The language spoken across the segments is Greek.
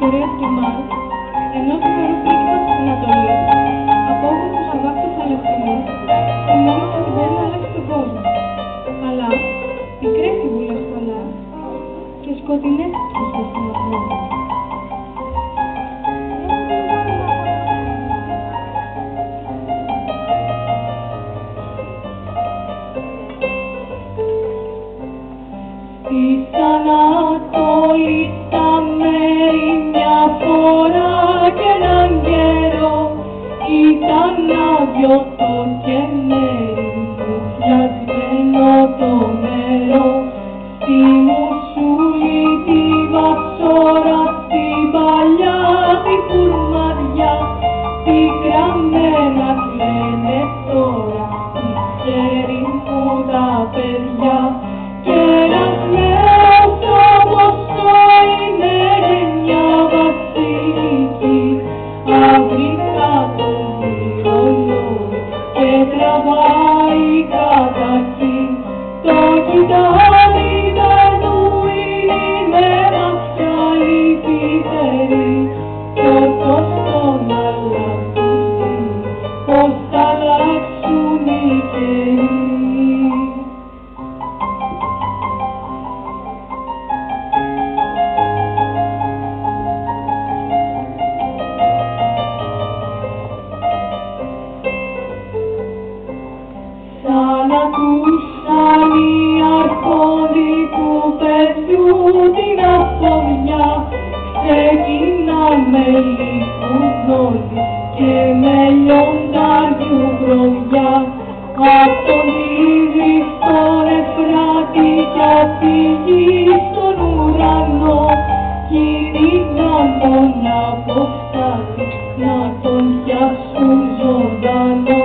πορείας του Μάρκ, ενός νεαρού πρίγκιπα της Ανατολής, απόγονος αβάκτης αλευτινός, που νόμιζε ότι μπορεί να αλλάξει τον κόσμο. Αλλά μικρές οι βουλές του Αλλάχ και σκοτεινές οι πτυχές του Μαχμούδ. Της Ανατολής τα μέρη μια φορά και έναν καιρό ήταν αβιωτό και μέρη φλιασμένο το νερό. Στη Μουσούλη τη Βασόρα, στην παλιά τη Κουρμαδιά, πικραμένα κλαίνε τώρα οι χέρι μου τα παιδιά. Και ένας νέος όπως είναι γενιά βασιλική, αυρικά το μυρολόι και τραβάει καταρχήν. Το κοιτάδι δαρδούινι με μάτια λυπητερή, κι όπως τον αλλάζουν πώς θα αλλάξουν οι καιροί. Σαν ακούσαν οι αρχόντοι του παιδιού την αφομιά, ξεκινάν με λιχουδόλι και με λιοντάριου βρωμιά. Απ' τον Τίγρη στον Εφράτη κι απ' τη γη στον ουρανό, κυνηγάν τον αποστάτη να τον πιάσουν ζωντανό.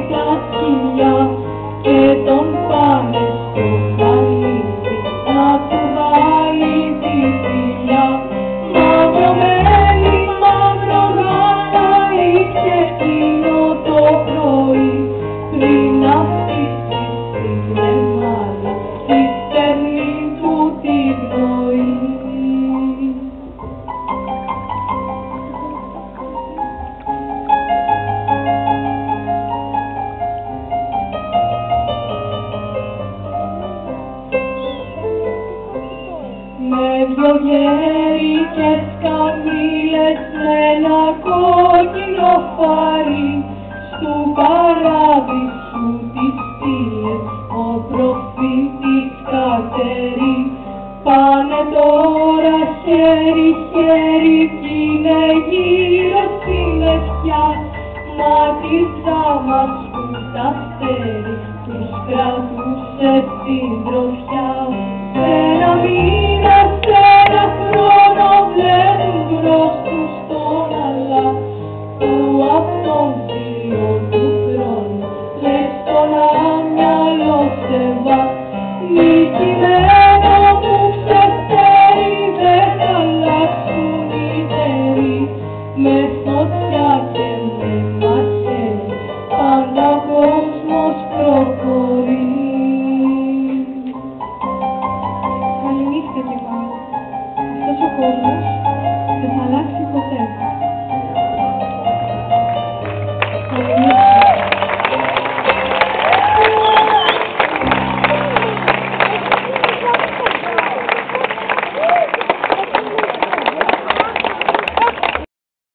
Τα σκυλιά και τον πάνε στο χαλίβι να του βάλει τη θηλιά. Μαυρωμένη μαύρο γάλα είχε εκείνο το πρωί, πριν να φτύσει στην κρεμάλα τη στερνή του τη πνοή. Με δυο γέρικες καμήλες με ένα κόκκινο φάρι, στου παράδεισου τις στήλες ο προφήτης κατερεί. Πάνε τώρα χέρι-χέρι κι είναι γύρω στην ευχιά, μα τη μας που τα αστέρι τους κρατούσε στην τροφιά. Ένα μήνα, ένα χρόνο βλέπουν μπρος τους τον Αλλάχ, που απ' τον θείο του χρόνου λες τον άμυαλο σε βάχ. Νικημένο που ξεφτέρει δεν θα αλλάξουν οι καιροί, με φωτιά